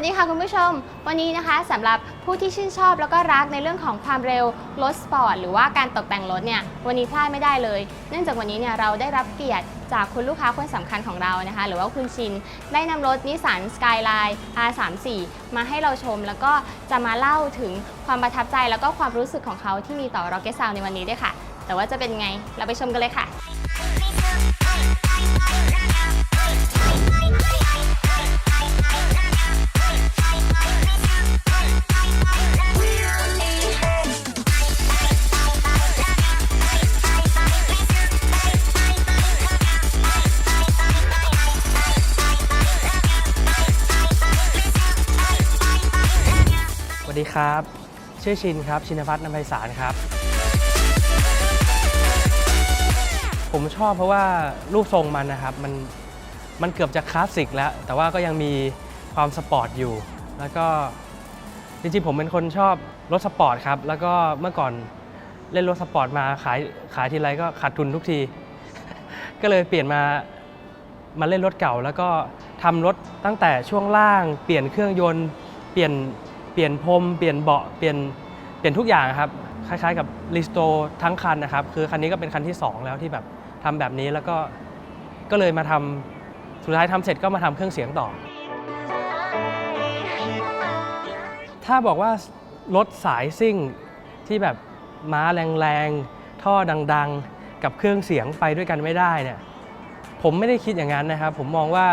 วัสดีค่ะคุณผู้ชมวันนี้นะคะสำหรับผู้ที่ชื่นชอบแล้วก็รักในเรื่องของความเร็วรถสปอร์ตหรือว่าการตกแต่งรถเนี่ยวันนี้พลาดไม่ได้เลยเนื่องจากวันนี้เนี่ยเราได้รับเกียรติจากคุณลูกค้าคนสำคัญของเรานะคะหรือว่าคุณชินได้นำรถนิสสันสกายไลน์ R34 มาให้เราชมแล้วก็จะมาเล่าถึงความประทับใจแล้วก็ความรู้สึกของเขาที่มีต่อ Rocket Sound ในวันนี้ด้วยค่ะแต่ว่าจะเป็นไงเราไปชมกันเลยค่ะสวัสดีครับชื่อชินครับชินภัทร นำไพศาลครับผมชอบเพราะว่ารูปทรงมันนะครับมันเกือบจะคลาสสิกแล้วแต่ว่าก็ยังมีความสปอร์ตอยู่แล้วก็จริงๆผมเป็นคนชอบรถสปอร์ตครับแล้วก็เมื่อก่อนเล่นรถสปอร์ตมาขายทีไรก็ขาดทุนทุกที ก็เลยเปลี่ยนมาเล่นรถเก่าแล้วก็ทำรถตั้งแต่ช่วงล่างเปลี่ยนเครื่องยนต์เปลี่ยนพรมเปลี่ยนเบาะเปลี่ยนทุกอย่างครับคล้ายๆกับรีสโตร์ทั้งคันนะครับคือคันนี้ก็เป็นคันที่2แล้วที่แบบทำแบบนี้แล้วก็เลยมาทำสุดท้ายทำเสร็จก็มาทำเครื่องเสียงต่อถ้าบอกว่ารถสายซิ่งที่แบบม้าแรงๆท่อดังๆกับเครื่องเสียงไปด้วยกันไม่ได้เนี่ยผมไม่ได้คิดอย่างนั้นนะครับผมมองว่า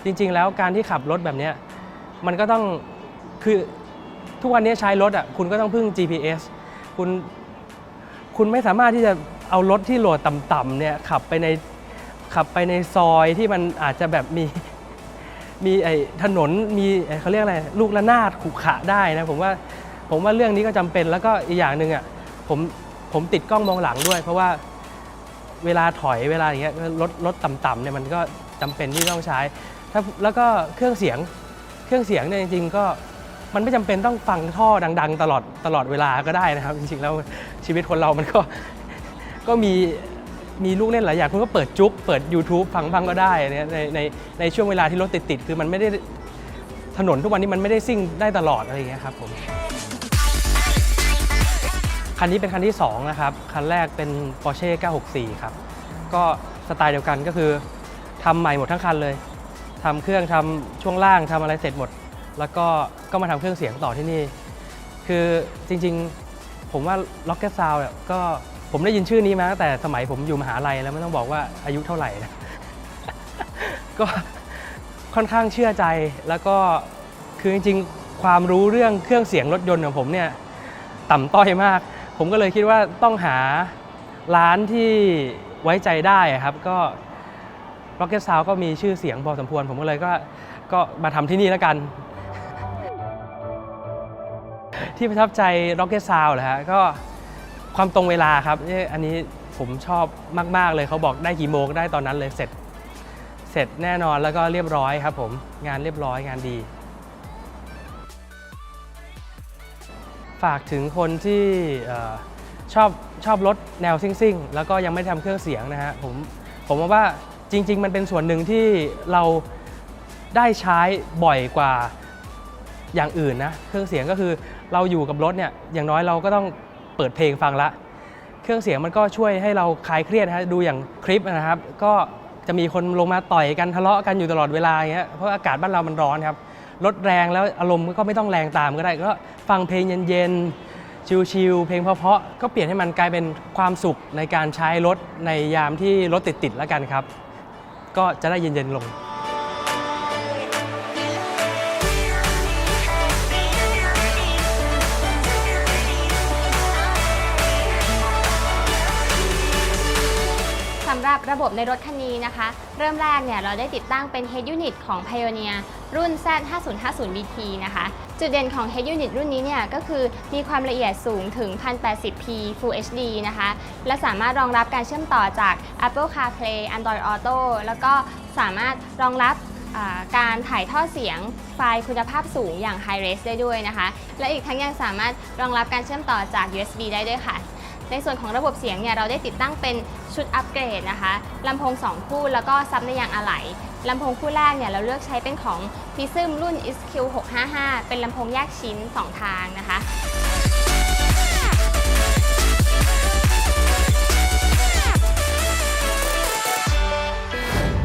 จริงๆแล้วการที่ขับรถแบบนี้มันก็ต้องคือทุกวันนี้ใช้รถอ่ะคุณก็ต้องพึ่ง GPS คุณไม่สามารถที่จะเอารถที่โหลดต่ำๆเนี่ยขับไปในซอยที่มันอาจจะแบบมีไอ้ถนนมีเขาเรียกอะไรลูกระนาดขรุขระได้นะผมว่าเรื่องนี้ก็จำเป็นแล้วก็อีกอย่างหนึ่งอ่ะผมติดกล้องมองหลังด้วยเพราะว่าเวลาถอยเวลาอย่างเงี้ยรถต่ำๆเนี่ยมันก็จำเป็นที่ต้องใช้แล้วก็เครื่องเสียงเนี่ยจริงๆก็มันไม่จำเป็นต้องฟังท่อดังๆตลอดเวลาก็ได้นะครับจริงๆแล้วชีวิตคนเรามันก็มีลูกเล่นหลายอย่างคุณก็เปิดจุ๊กเปิด YouTube ฟังบ้างก็ได้เนี่ยในช่วงเวลาที่รถติดคือมันไม่ได้ถนนทุกวันนี้มันไม่ได้ซิ่งได้ตลอดอะไรอย่างเงี้ยครับผมคันนี้เป็นคันที่2นะครับคันแรกเป็น Porsche 964 ครับก็สไตล์เดียวกันก็คือทำใหม่หมดทั้งคันเลยทำเครื่องทำช่วงล่างทำอะไรเสร็จหมดแล้วก็มาทำเครื่องเสียงต่อที่นี่คือจริงๆผมว่า Rocket Sound ก็ผมได้ยินชื่อนี้มาตั้งแต่สมัยผมอยู่มหาลัยแล้วไม่ต้องบอกว่าอายุเท่าไหร่นะ ก็ค่อนข้างเชื่อใจแล้วก็คือจริงๆความรู้เรื่องเครื่องเสียงรถยนต์ของผมเนี่ยต่ำต้อยมากผมก็เลยคิดว่าต้องหาร้านที่ไว้ใจได้ครับก็ Rocket Sound ก็มีชื่อเสียงพอสมควรผมก็เลยก็มาทำที่นี่แล้วกันที่ประทับใจ Rocket Sound เหรอฮะก็ความตรงเวลาครับอันนี้ผมชอบมากๆเลยเขาบอกได้กี่โมงได้ตอนนั้นเลยเสร็จแน่นอนแล้วก็เรียบร้อยครับผมงานเรียบร้อยงานดีฝากถึงคนที่ชอบรถแนวซิ่งๆแล้วก็ยังไม่ทำเครื่องเสียงนะฮะผมว่าจริงๆมันเป็นส่วนหนึ่งที่เราได้ใช้บ่อยกว่าอย่างอื่นนะเครื่องเสียงก็คือเราอยู่กับรถเนี่ยอย่างน้อยเราก็ต้องเปิดเพลงฟังละเครื่องเสียงมันก็ช่วยให้เราคลายเครียดนะดูอย่างคลิปนะครับก็จะมีคนลงมาต่อยกันทะเลาะกันอยู่ตลอดเวลาอย่างเงี้ยเพราะอากาศบ้านเรามันร้อนครับรถแรงแล้วอารมณ์ก็ไม่ต้องแรงตามก็ได้ก็ฟังเพลงเย็นๆชิลๆเพลงเพราะๆก็เปลี่ยนให้มันกลายเป็นความสุขในการใช้รถในยามที่รถติดๆแล้วกันครับก็จะได้เย็นๆลงสำหรับระบบในรถคันนี้นะคะเริ่มแรกเนี่ยเราได้ติดตั้งเป็น Head Unit ของ Pioneer รุ่น Z5050BT นะคะจุดเด่นของ Head Unit รุ่นนี้เนี่ยก็คือมีความละเอียดสูงถึง 1080p Full HD นะคะและสามารถรองรับการเชื่อมต่อจาก Apple CarPlay Android Auto แล้วก็สามารถรองรับการถ่ายทอดเสียงไฟล์คุณภาพสูงอย่าง High Res ได้ด้วยนะคะและอีกทั้งยังสามารถรองรับการเชื่อมต่อจาก USB ได้ด้วยค่ะ ในส่วนของระบบเสียงเนี่ยเราได้ติดตั้งเป็นชุดอัปเกรดนะคะลำโพง2คู่แล้วก็ซับในยางอะไหล่ ลำโพงคู่แรกเนี่ยเราเลือกใช้เป็นของ Prism รุ่น SQ655 เป็นลำโพงแยกชิ้น 2 ทางนะคะ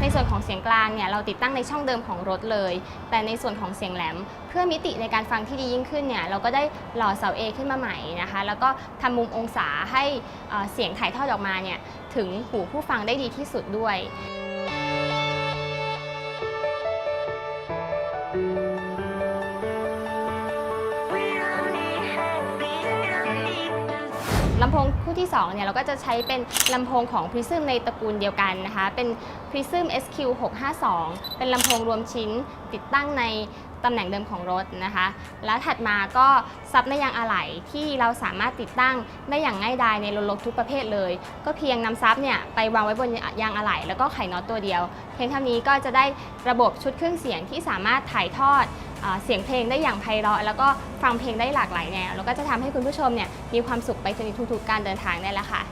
ในส่วนของเสียงกลางเนี่ยเราติดตั้งในช่องเดิมของรถเลย แต่ในส่วนของเสียงแหลมเพื่อมิติในการฟังที่ดียิ่งขึ้นเนี่ยเราก็ได้หล่อเสา A ขึ้นมาใหม่นะคะแล้วก็ทำมุมองศาให้เสียงถ่ายทอดออกมาเนี่ยถึงหูผู้ฟังได้ดีที่สุดด้วยลำโพงคู่ที่2เนี่ยเราก็จะใช้เป็นลำโพงของ Prism ในตระกูลเดียวกันนะคะเป็น Prism SQ652 เป็นลำโพงรวมชิ้นติดตั้งในตำแหน่งเดิมของรถนะคะแล้วถัดมาก็ซับในยางอะไหล่ที่เราสามารถติดตั้งได้อย่างง่ายดายในรถทุกประเภทเลยก็เพียงนำซับเนี่ยไปวางไว้บนยางอะไหล่แล้วก็ไขน็อตตัวเดียวเพียงเท่านี้ก็จะได้ระบบชุดเครื่องเสียงที่สามารถถ่ายทอดเสียงเพลงได้อย่างไพเราะแล้วก็ฟังเพลงได้หลากหลายแนวแล้วก็จะทำให้คุณผู้ชมเนี่ยมีความสุขไปในทุกๆการเดินทางได้แล้วค่ะ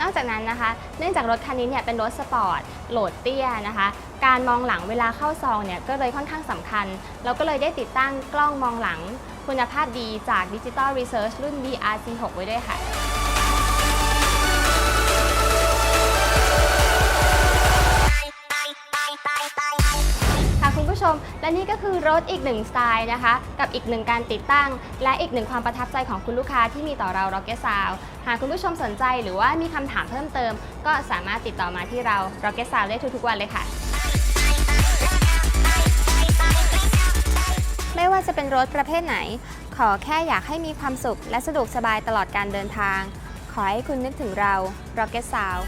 นอกจากนั้นนะคะเนื่องจากรถคันนี้เนี่ยเป็นรถสปอร์ตโหลดเตี้ยนะคะการมองหลังเวลาเข้าซองเนี่ยก็เลยค่อนข้างสำคัญเราก็เลยได้ติดตั้งกล้องมองหลังคุณภาพดีจาก Digital Research รุ่น BRC6 ไว้ด้วยค่ะคุณผู้ชมและนี่ก็คือรถอีกหนึ่งสไตล์นะคะกับอีกหนึ่งการติดตั้งและอีกหนึ่งความประทับใจของคุณลูกค้าที่มีต่อเรา Rocket Sound หากคุณผู้ชมสนใจหรือว่ามีคำถามเพิ่มเติมก็สามารถติดต่อมาที่เรา Rocket Sound ได้ทุกๆวันเลยค่ะไม่ว่าจะเป็นรถประเภทไหนขอแค่อยากให้มีความสุขและสะดวกสบายตลอดการเดินทางขอให้คุณนึกถึงเรา Rocket Sound